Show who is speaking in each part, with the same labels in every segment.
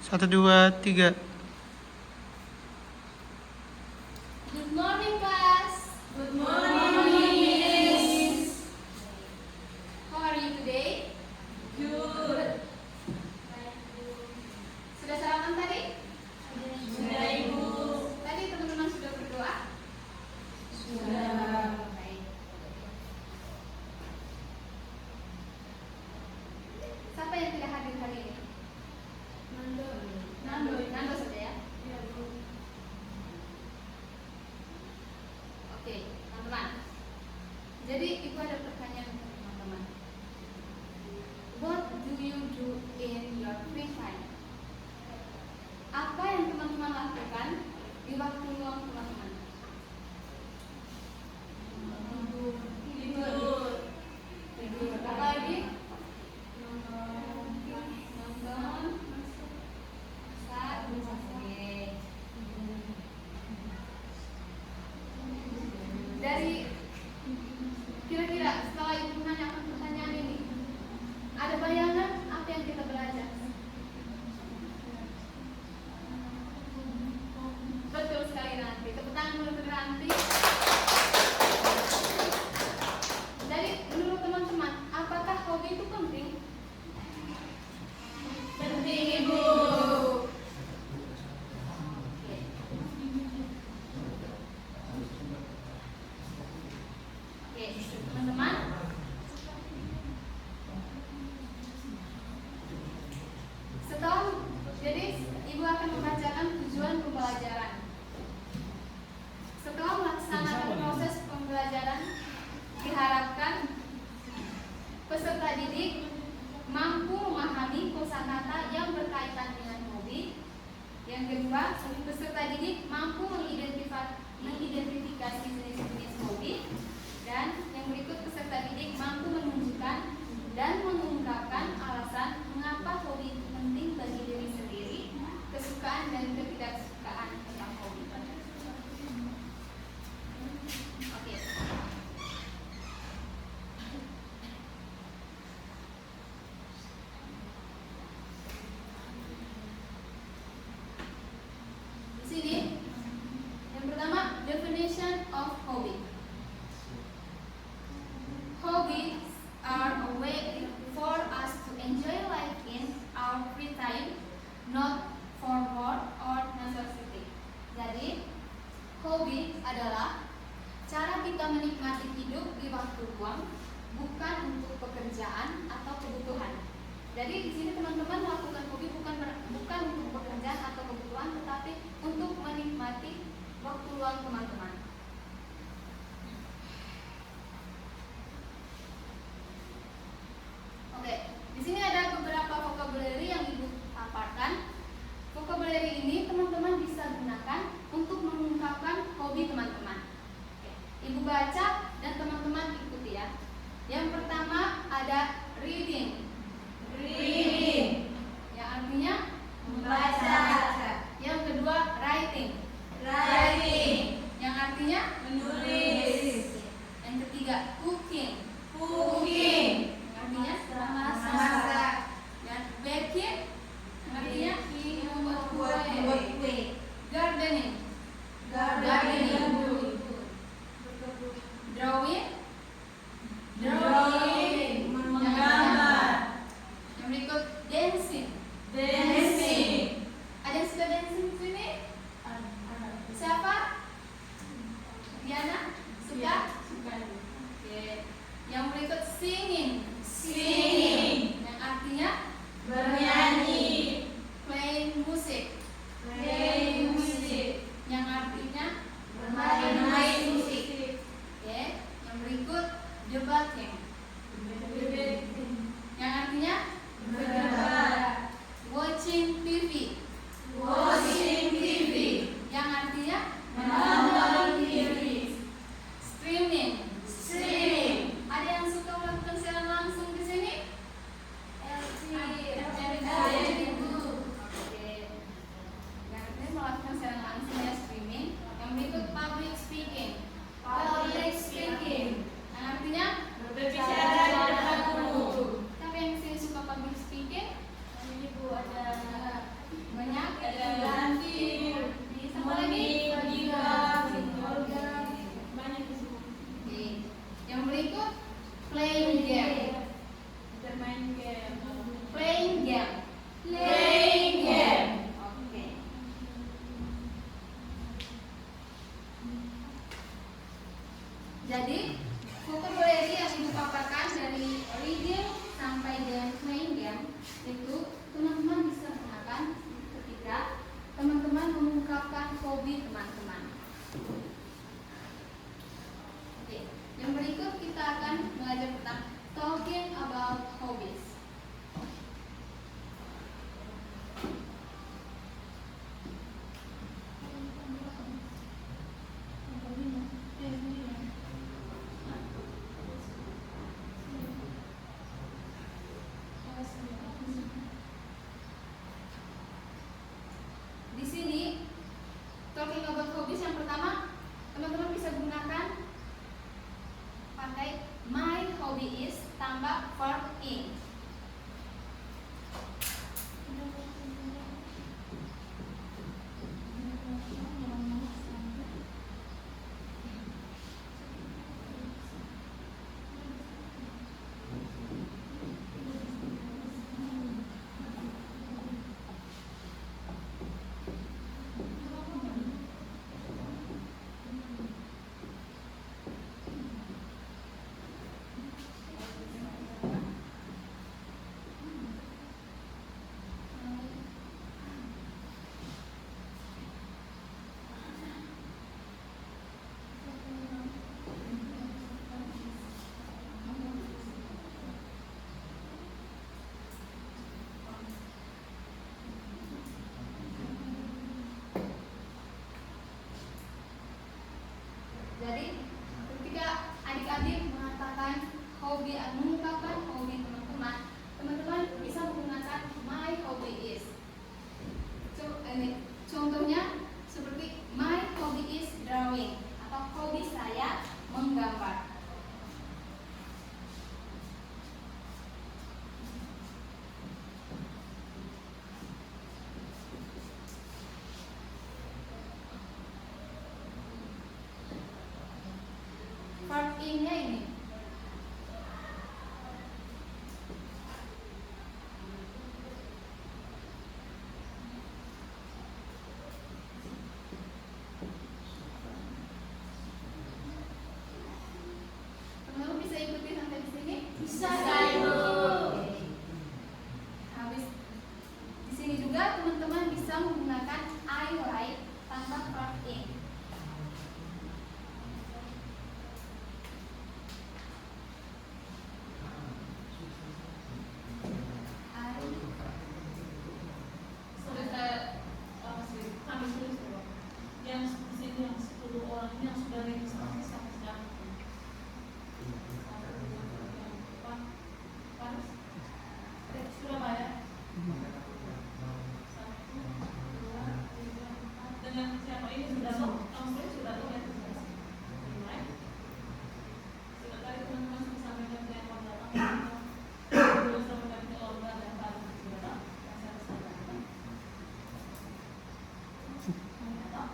Speaker 1: 1, 2, 3.
Speaker 2: Good morning, class.
Speaker 3: Good morning, Miss.
Speaker 2: How are you today?
Speaker 3: Good.
Speaker 2: Sudah sarapan tadi?
Speaker 3: Sudah, Ibu.
Speaker 2: Tadi teman-teman sudah berdoa?
Speaker 3: Sudah.
Speaker 2: Baik. Siapa yang tidak hadir hari ini? Nando saja ya. Oke, teman-teman. Jadi Ibu ada pertanyaan untuk teman-teman. What do you do in your free time? Apa yang teman-teman lakukan di waktu luang teman-teman?
Speaker 3: Tidur.
Speaker 2: Tidur. Apa lagi? Nonton. Masak. Oke. Dari kira-kira setelah Ibu menanyakan pertanyaan ini, ada bayangan apa yang kita belajar? Betul sekali nanti. Tepuk tangan dulu untuk nanti. Jadi menurut teman-teman, apakah hobi itu penting?
Speaker 3: Penting, Ibu.
Speaker 2: Oke, teman-teman. Jadi Ibu akan membacakan tujuan pembelajaran. Setelah melaksanakan proses pembelajaran, diharapkan peserta didik mampu memahami kosakata yang berkaitan dengan hobi. Yang kedua, peserta didik mampu mengidentifikasi jenis-jenis hobi. Dan yang berikut, peserta didik mampu menunjukkan dan mengungkapkan alasan mengapa hobi itu penting bagi diri sendiri, kesukaan dan ketidaksukaan tentang hobi. Oke. Di sini yang pertama, definition of hobby. Hobbies are a way for us to enjoy life in our free time, not for work or necessity. Jadi, hobi adalah cara kita menikmati hidup di waktu luang, bukan untuk pekerjaan atau kebutuhan. Jadi di sini teman-teman melakukan hobi bukan untuk pekerjaan atau kebutuhan, tetapi untuk menikmati waktu luang teman-teman. Oke, di sini ada beberapa vocabulary yang Ibu paparkan. Vocabulary ini teman-teman bisa gunakan untuk mengungkapkan hobi teman-teman. Oke, Ibu baca dan teman-teman ikuti ya. Yang pertama ada reading.
Speaker 3: Reading.
Speaker 2: Yang artinya
Speaker 3: Membaca.
Speaker 2: Yang kedua writing.
Speaker 3: Writing.
Speaker 2: Yang artinya
Speaker 3: Menulis.
Speaker 2: Yang ketiga cooking.
Speaker 3: Cooking.
Speaker 2: Yang artinya
Speaker 3: Masak.
Speaker 2: Dan baking. Yang artinya
Speaker 3: Membuat kue.
Speaker 2: gardening.
Speaker 3: Gardening.
Speaker 2: Drawing.
Speaker 3: Drawing. Menggambar.
Speaker 2: Yang berikut dancing.
Speaker 3: Dancing.
Speaker 2: Ada yang suka dancing di sini? Siapa? Diana? Suka? Oke. Yang berikut singing.
Speaker 3: Singing.
Speaker 2: Yang artinya
Speaker 3: Bernyanyi.
Speaker 2: playing music.
Speaker 3: Playing music.
Speaker 2: Yang artinya
Speaker 3: Bermain musik.
Speaker 2: Oke. Yang berikut debating. Yang artinya
Speaker 3: Berdebat.
Speaker 2: watching TV.
Speaker 3: Watching TV.
Speaker 2: Yang artinya
Speaker 3: Menonton TV.
Speaker 2: streaming.
Speaker 3: Streaming.
Speaker 2: Ada yang suka melakukan siaran langsung di sini?
Speaker 3: Ada, Ibu.
Speaker 2: Oke. Yang artinya melakukan siaran langsung ya, streaming. Yang berikut public speaking.
Speaker 3: Public speaking.
Speaker 2: Yang artinya
Speaker 3: Berbicara di depan umum.
Speaker 2: siapa yang di sini suka public speaking?
Speaker 3: Ibu ada
Speaker 2: verb in-nya ini. Teman-teman bisa ikuti sampai di sini?
Speaker 3: Bisa, Ibu.
Speaker 2: Oke. Habis di sini juga teman-teman bisa menggunakan I like tanpa verb in.
Speaker 3: Sudah saya kami tulis dulu. Yang di sini yang 10 orang ini yang sudah registrasi sampai sekarang. Surabaya. 1, 2, 3, 4. Dengan siapa ini sudah tahu? Sudah tahu ya. Mulai. Sudah tadi teman-teman sudah sampaikan ke yang mau datang. Sudah sampaikan ke Olga dan Pak. Sudah tahu? Yang saya sampaikan. Sudah tahu?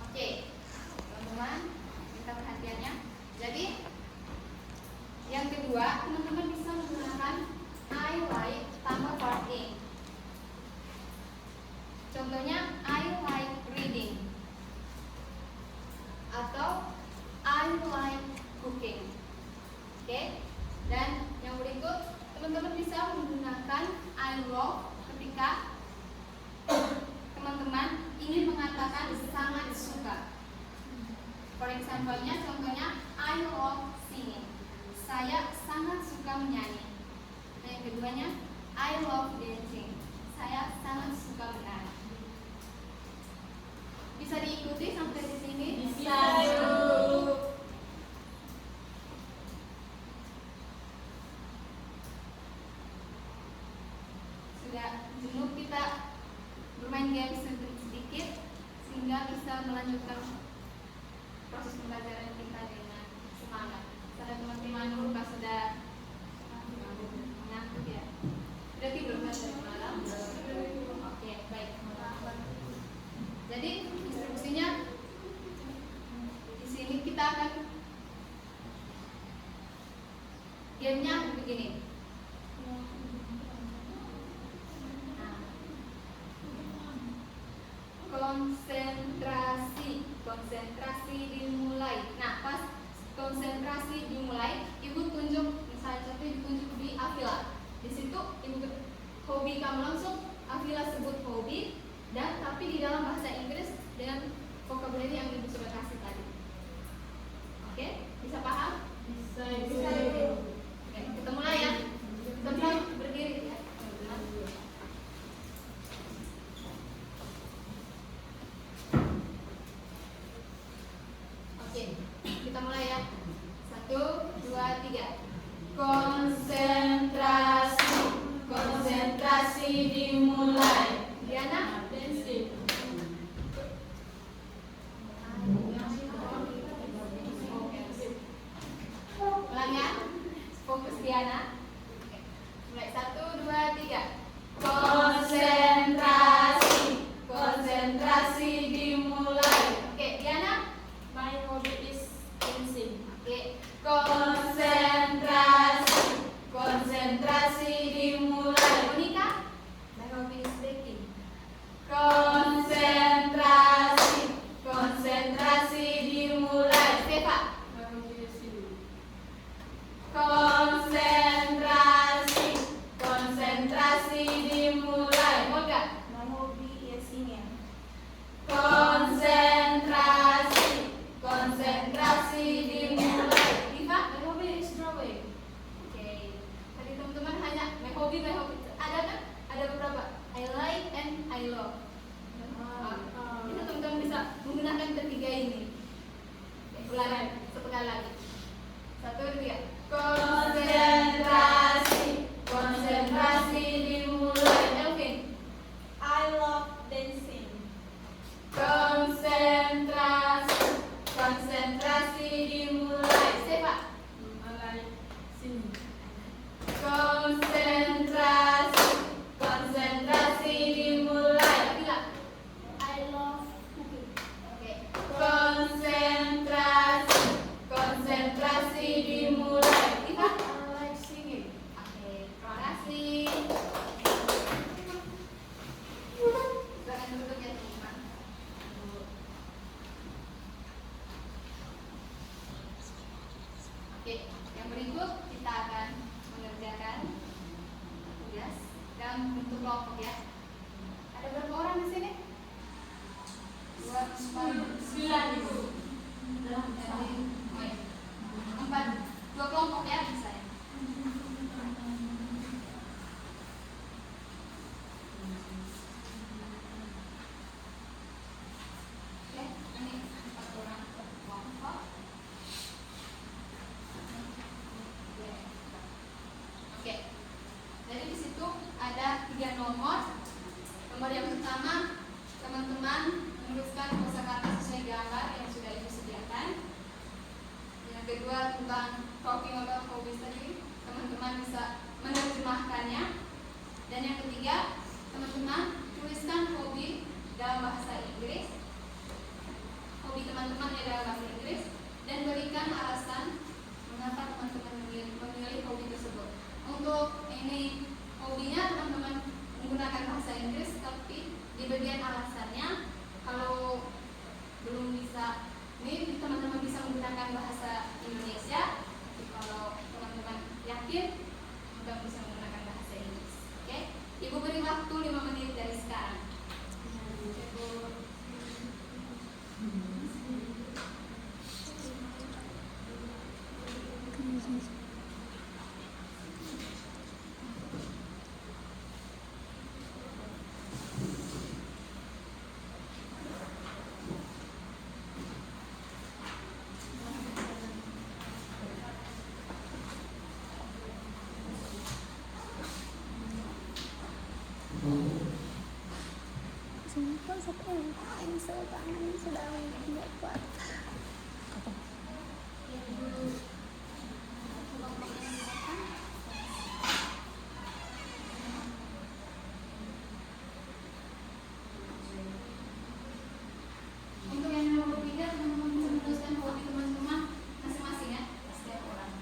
Speaker 2: Oke, teman-teman, minta perhatiannya. Jadi, yang kedua, teman-teman bisa menggunakan I like tanpa verb in. Contohnya, I like reading atau I like cooking. Oke, dan yang berikut, teman-teman bisa menggunakan I love ketika teman-teman ingin mengatakan sangat suka. For example-nya, contohnya I love singing. Saya sangat suka menyanyi. Dan yang keduanya I love dancing. Saya sangat suka menari. Bisa diikuti sampai di sini?
Speaker 3: Bisa, Ibu.
Speaker 2: Sudah jenuh kita bermain game sedikit sehingga bisa melanjutkan proses pembelajaran kita dengan semangat. Karena teman-teman lupa sudah mengantuk ya. Sudah tidur kan dari malam? Oke, baik. Jadi instruksinya di sini kita akan gamenya begini. Konsentrasi dimulai. Nah, pas konsentrasi dimulai, ibu tunjuk, misalnya contoh ditunjuk di Afila. Di situ ibu hobi kamu langsung Afila sebut hobi, dan tapi di dalam bahasa Inggris dengan vocabulary yang ibu sudah kasih tadi. Oke, bisa paham?
Speaker 3: Bisa,
Speaker 2: Bisa, Ibu. Oke, kita mulai ya. Semua berdiri ya. Oke, kita mulai ya. 1, 2, 3.
Speaker 3: Konsentrasi, konsentrasi dimulai.
Speaker 2: Diana,
Speaker 3: Dancing.
Speaker 2: ulang ya. Fokus Diana. Oke. Mulai 1, 2, 3.
Speaker 3: Konsentrasi, konsentrasi dimulai.
Speaker 2: Oke, Diana.
Speaker 3: My hobby is dancing.
Speaker 2: Oke.
Speaker 3: Konsentrasi, konsentrasi dimulai.
Speaker 2: Monica. My hobby is baking.
Speaker 3: Konsentrasi, konsentrasi dimulai.
Speaker 2: Steva.
Speaker 3: My hobby is singing. Konsentrasi, konsentrasi dimulai.
Speaker 2: Olga.
Speaker 3: My hobby is
Speaker 2: berikut kita akan mengerjakan tugas dalam bentuk kelompok ya. Ada berapa orang di sini? 2, 4, 9 Ibu. Jadi, 2 kelompok ya bisa ya. Oke, ini 4 orang per kelompok. Oke, jadi di situ ada 3 nomor. Nomor yang pertama, teman-teman menuliskan kosakata sesuai gambar yang sudah Ibu sediakan. Yang kedua tentang talking about hobbies tadi, teman-teman bisa menerjemahkannya. Dan yang ketiga, teman-teman tuliskan hobi dalam bahasa Inggris. Hobi teman-teman dalam bahasa Inggris dan berikan alasan mengapa teman-teman memilih hobi tersebut. Untuk ini hobinya teman-teman menggunakan bahasa Inggris, tapi di bagian alasannya kalau belum bisa, ini teman-teman bisa menggunakan bahasa Indonesia. Tapi kalau teman-teman yakin, teman bisa menggunakan bahasa Inggris. Oke, Ibu beri waktu 5 menit dari sekarang.
Speaker 1: Simpan satu pensel tangan sudah tidak kuat.
Speaker 2: Untuk yang nomor 3, teman-teman bisa menuliskan hobi teman-teman masing-masing ya, setiap orang.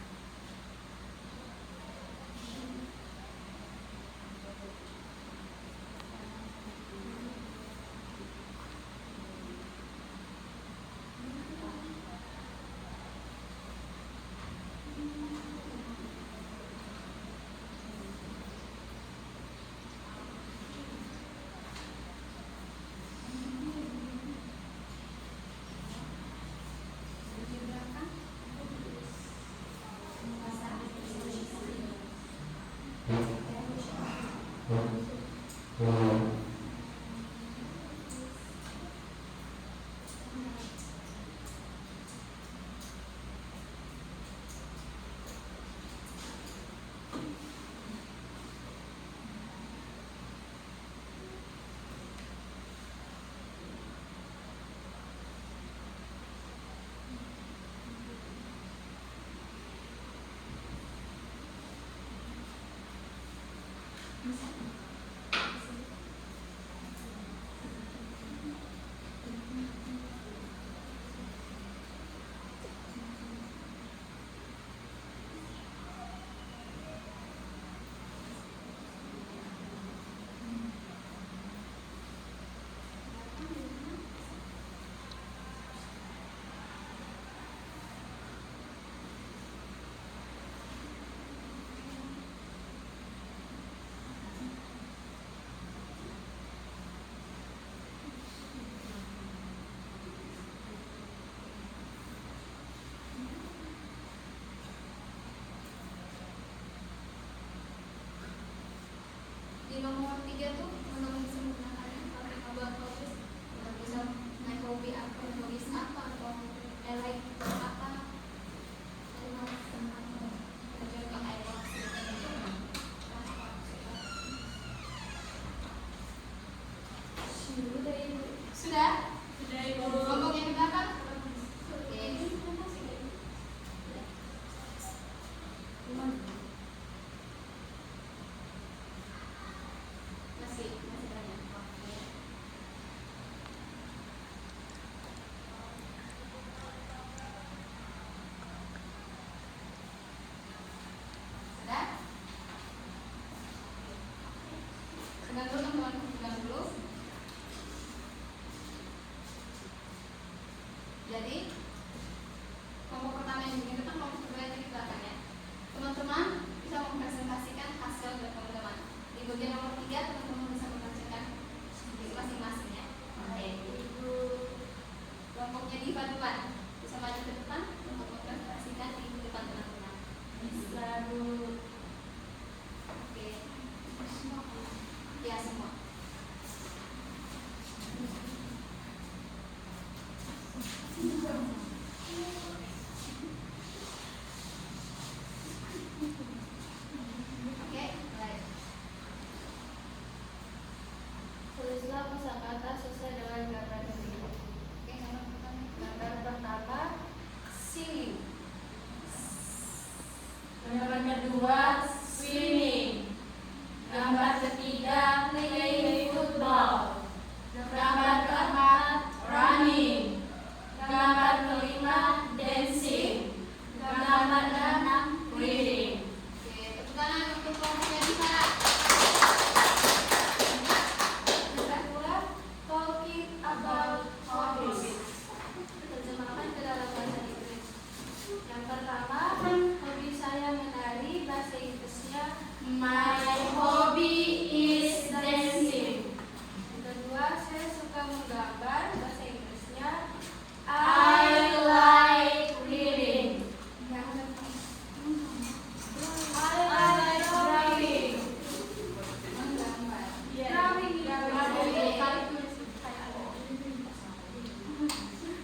Speaker 2: Di nomor 3 tuh teman-teman bisa menggunakannya kalau buat hobis, bisa naik hobi apa, hobis apa atau like apa, sudah kelompok yang di belakang. Masih
Speaker 3: Baru.
Speaker 2: Oke. Ya semua. Oke, mulai. Tulislah kosakata sesuai dengan gambar berikut. Oke, gambar pertama singing.
Speaker 3: Gambar kedua swimming. Gambar ketiga playing football. Gambar keempat running. Gambar kelima dancing. Gambar keenam reading.
Speaker 2: Oke, tepuk tangan untuk kelompoknya Disa.
Speaker 3: Yang kedua talking about hobbies.
Speaker 2: Terjemahkan ke dalam bahasa Inggris.
Speaker 3: Yang pertama hobi saya menari, bahasa Inggrisnya
Speaker 2: My
Speaker 3: hobby is dancing. Yang kedua saya suka menggambar, bahasa Inggrisnya I like reading.
Speaker 2: Yang ketiga,
Speaker 3: I like drawing.
Speaker 2: menggambar.
Speaker 3: Drawing.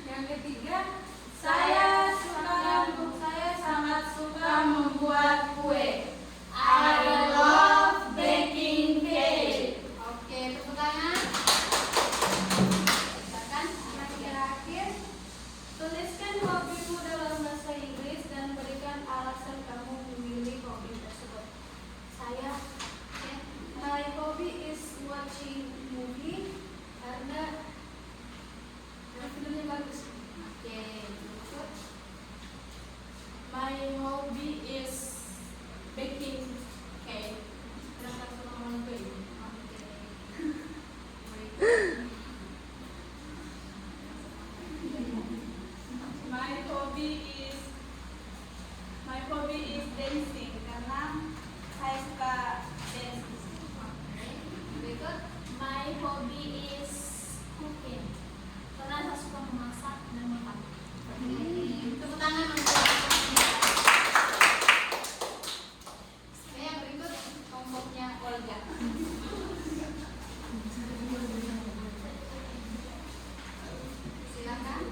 Speaker 2: Yang ketiga,
Speaker 3: Saya sangat suka membuat kue. I love baking cake.
Speaker 2: oke, tepuk tangan. Bacakan yang terakhir.
Speaker 3: Tuliskan hobimu dalam bahasa Inggris dan berikan alasan kamu memilih hobi tersebut. Saya, my hobby is watching movie karena filmnya bagus.
Speaker 2: Oke, berikut.
Speaker 3: My hobby is baking cake. Karena suka makan kue.
Speaker 2: Oke. Berikut.
Speaker 3: My hobby is dancing karena saya suka dance.
Speaker 2: Oke. Berikut.
Speaker 3: My hobby is cooking karena saya suka memasak dan makan.
Speaker 2: Tepuk tangan untuk kelompoknya. Oke, yang berikut kelompoknya Olga. Silakan.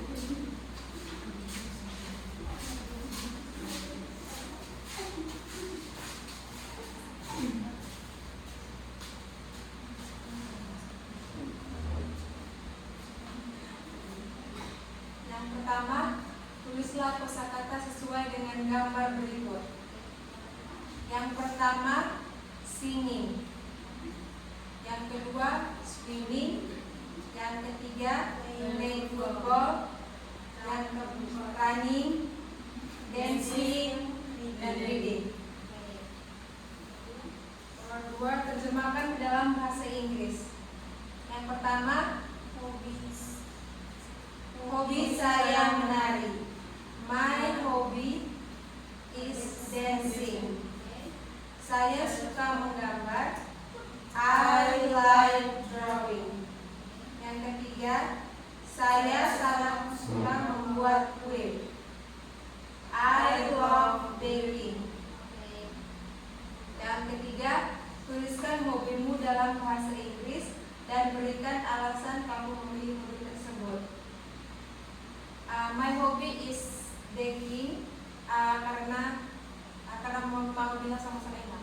Speaker 4: Yang pertama, tulislah kosakata sesuai dengan gambar berikut. Yang pertama, singing. Yang kedua, swimming. Yang ketiga, playing football. Yang keempat, running, dancing, dan reading. Nomor dua, terjemahkan ke dalam bahasa Inggris. Yang pertama, hobi saya menari. My hobby is dancing. Saya suka menggambar. I like drawing. Yang ketiga, saya sangat suka membuat kue. I love baking. Yang ketiga, tuliskan hobimu dalam bahasa Inggris dan berikan alasan kamu memilih hobi tersebut. My hobby is baking karena mau bilang sama-sama enak.